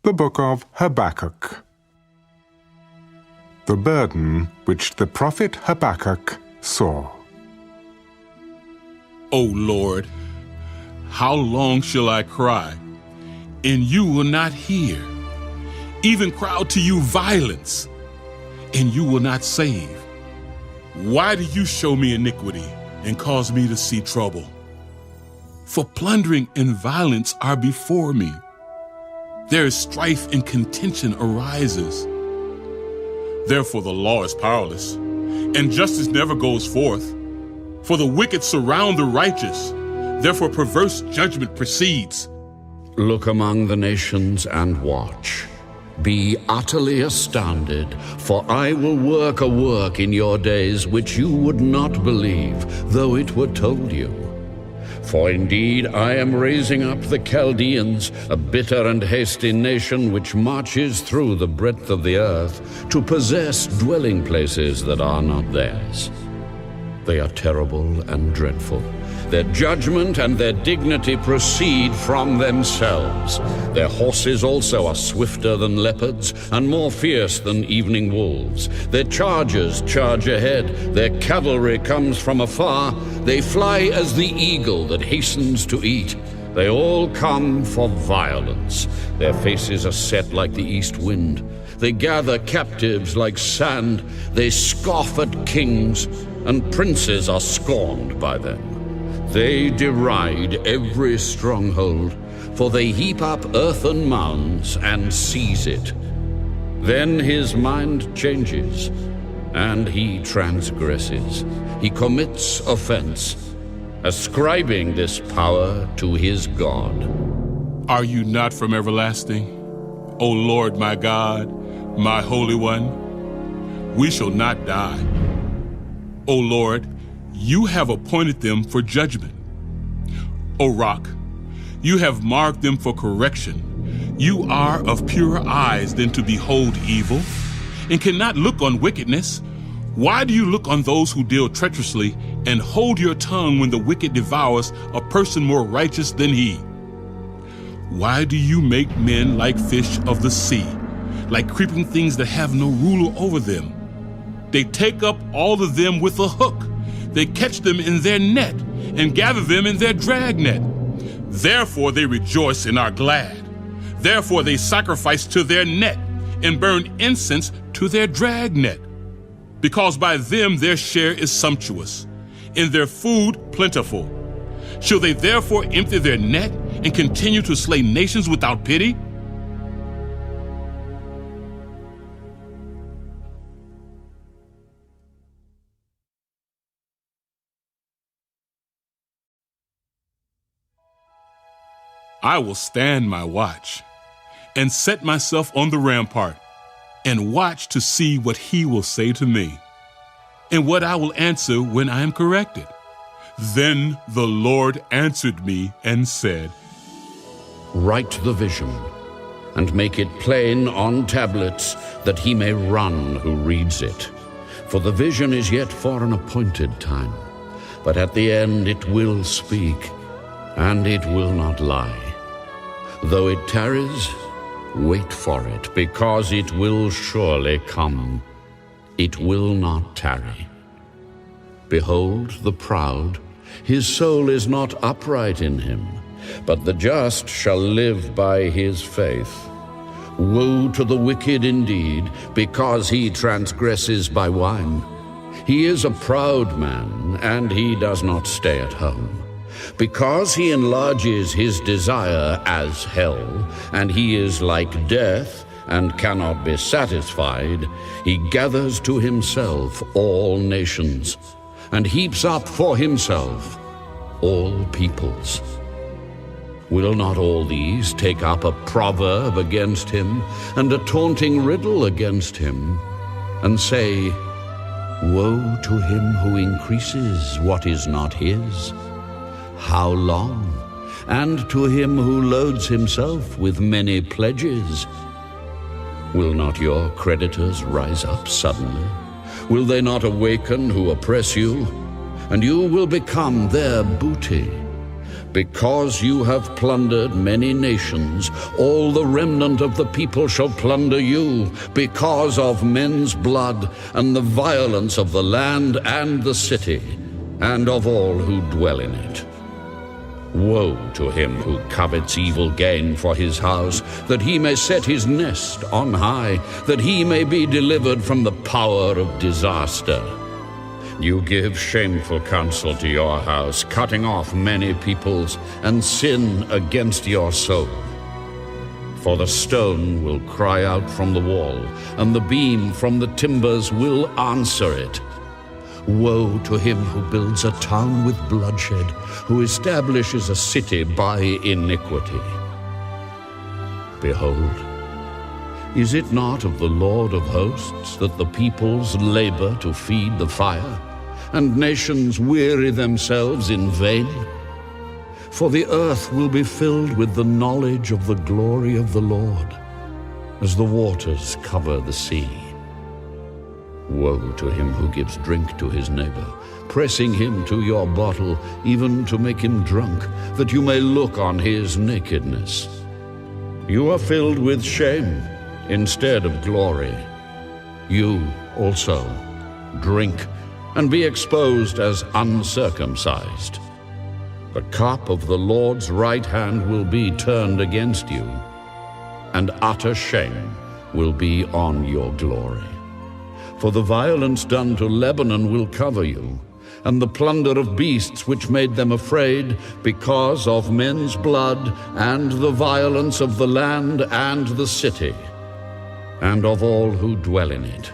The Book of Habakkuk. The burden which the prophet Habakkuk saw. O Lord, how long shall I cry, and you will not hear? Even cry out to you violence, and you will not save. Why do you show me iniquity and cause me to see trouble? For plundering and violence are before me. There is strife and contention arises. Therefore the law is powerless, and justice never goes forth. For the wicked surround the righteous, therefore perverse judgment proceeds. Look among the nations and watch. Be utterly astounded, for I will work a work in your days which you would not believe, though it were told you. For indeed I am raising up the Chaldeans, a bitter and hasty nation which marches through the breadth of the earth, to possess dwelling places that are not theirs. They are terrible and dreadful. Their judgment and their dignity proceed from themselves. Their horses also are swifter than leopards, and more fierce than evening wolves. Their chargers charge ahead. Their cavalry comes from afar. They fly as the eagle that hastens to eat. They all come for violence. Their faces are set like the east wind. They gather captives like sand. They scoff at kings, and princes are scorned by them. They deride every stronghold, for they heap up earthen mounds and seize it. Then his mind changes, and he transgresses. He commits offense, ascribing this power to his God. Are you not from everlasting, O Lord my God, my Holy One? We shall not die. O Lord, you have appointed them for judgment. O Rock, you have marked them for correction. You are of purer eyes than to behold evil, and cannot look on wickedness. Why do you look on those who deal treacherously, and hold your tongue when the wicked devours a person more righteous than he? Why do you make men like fish of the sea, like creeping things that have no ruler over them? They take up all of them with a hook. They catch them in their net and gather them in their dragnet. Therefore they rejoice and are glad. Therefore they sacrifice to their net and burn incense to their dragnet. Because by them their share is sumptuous, and their food plentiful. Shall they therefore empty their net and continue to slay nations without pity? I will stand my watch and set myself on the rampart and watch to see what he will say to me and what I will answer when I am corrected. Then the Lord answered me and said, Write the vision and make it plain on tablets, that he may run who reads it. For the vision is yet for an appointed time, but at the end it will speak, and it will not lie. Though it tarries, wait for it, because it will surely come. It will not tarry. Behold the proud, his soul is not upright in him, but the just shall live by his faith. Woe to the wicked indeed, because he transgresses by wine. He is a proud man, and he does not stay at home. Because he enlarges his desire as hell, and he is like death, and cannot be satisfied, he gathers to himself all nations, and heaps up for himself all peoples. Will not all these take up a proverb against him, and a taunting riddle against him, and say, Woe to him who increases what is not his? How long? And to him who loads himself with many pledges? Will not your creditors rise up suddenly? Will they not awaken who oppress you? And you will become their booty. Because you have plundered many nations, all the remnant of the people shall plunder you, because of men's blood and the violence of the land and the city, and of all who dwell in it. Woe to him who covets evil gain for his house, that he may set his nest on high, that he may be delivered from the power of disaster. You give shameful counsel to your house, cutting off many peoples, and sin against your soul. For the stone will cry out from the wall, and the beam from the timbers will answer it. Woe to him who builds a town with bloodshed, who establishes a city by iniquity. Behold, is it not of the Lord of hosts that the peoples labor to feed the fire, and nations weary themselves in vain? For the earth will be filled with the knowledge of the glory of the Lord, as the waters cover the sea. Woe to him who gives drink to his neighbor, pressing him to your bottle, even to make him drunk, that you may look on his nakedness. You are filled with shame instead of glory. You also drink and be exposed as uncircumcised. The cup of the Lord's right hand will be turned against you, and utter shame will be on your glory. For the violence done to Lebanon will cover you, and the plunder of beasts which made them afraid, because of men's blood and the violence of the land and the city, and of all who dwell in it.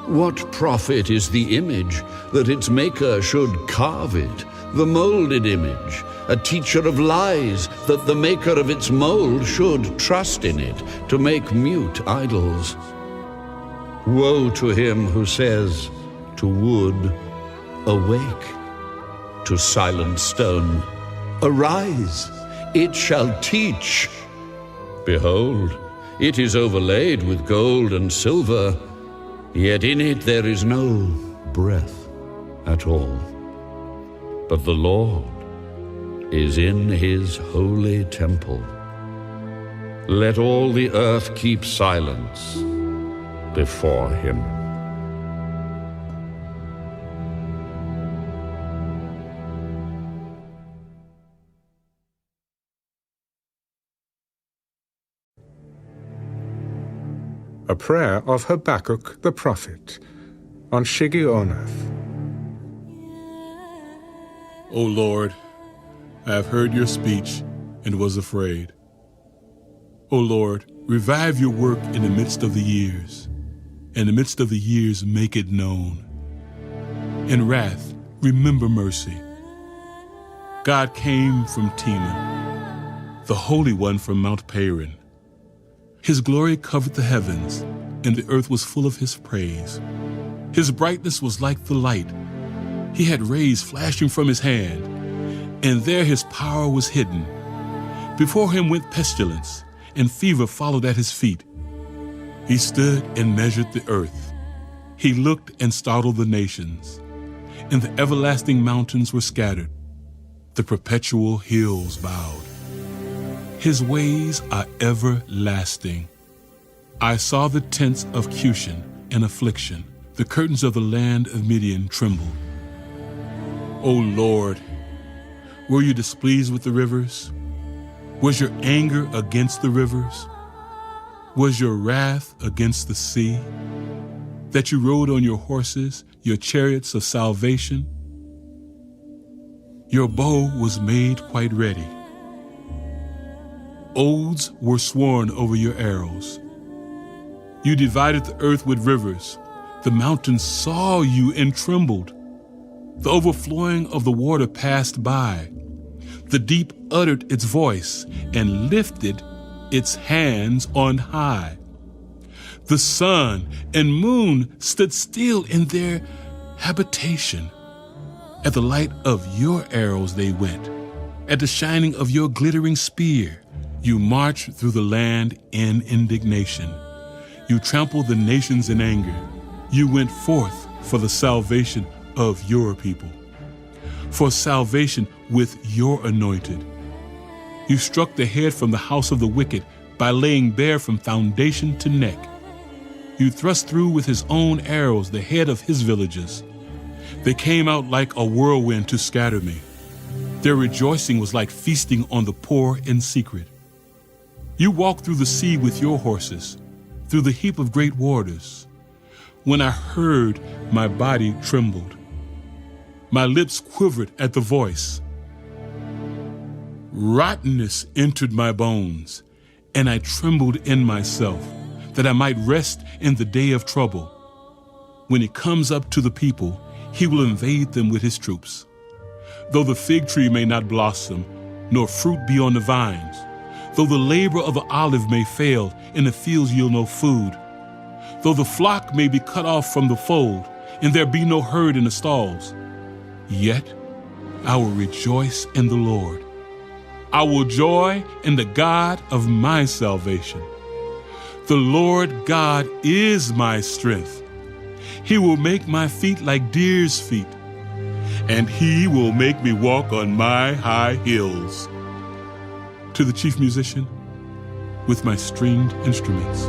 What profit is the image that its maker should carve it, the molded image, a teacher of lies, that the maker of its mold should trust in it to make mute idols? Woe to him who says to wood, awake, to silent stone, arise, it shall teach. Behold, it is overlaid with gold and silver, yet in it there is no breath at all. But the Lord is in his holy temple. Let all the earth keep silence before him. A prayer of Habakkuk the prophet on Shigionoth. O Lord, I have heard your speech and was afraid. O Lord, revive your work in the midst of the years. In the midst of the years, make it known. In wrath, remember mercy. God came from Teman, the Holy One from Mount Paran. His glory covered the heavens, and the earth was full of his praise. His brightness was like the light. He had rays flashing from his hand, and there his power was hidden. Before him went pestilence, and fever followed at his feet. He stood and measured the earth. He looked and startled the nations, and the everlasting mountains were scattered. The perpetual hills bowed. His ways are everlasting. I saw the tents of Cushan in affliction. The curtains of the land of Midian trembled. O Lord, were you displeased with the rivers? Was your anger against the rivers? Was your wrath against the sea? That you rode on your horses, your chariots of salvation? Your bow was made quite ready. Oaths were sworn over your arrows. You divided the earth with rivers. The mountains saw you and trembled. The overflowing of the water passed by. The deep uttered its voice and lifted its hands on high. The sun and moon stood still in their habitation. At the light of your arrows they went. At the shining of your glittering spear, you marched through the land in indignation. You trampled the nations in anger. You went forth for the salvation of your people. for salvation with your anointed. You struck the head from the house of the wicked by laying bare from foundation to neck. You thrust through with his own arrows the head of his villages. They came out like a whirlwind to scatter me. Their rejoicing was like feasting on the poor in secret. You walked through the sea with your horses, through the heap of great waters. When I heard, my body trembled. My lips quivered at the voice. Rottenness entered my bones, and I trembled in myself, that I might rest in the day of trouble. When he comes up to the people, he will invade them with his troops. Though the fig tree may not blossom, nor fruit be on the vines, though the labor of the olive may fail, and the fields yield no food, though the flock may be cut off from the fold, and there be no herd in the stalls, yet I will rejoice in the Lord. I will joy in the God of my salvation. The Lord God is my strength. He will make my feet like deer's feet, and he will make me walk on my high hills. To the chief musician, with my stringed instruments.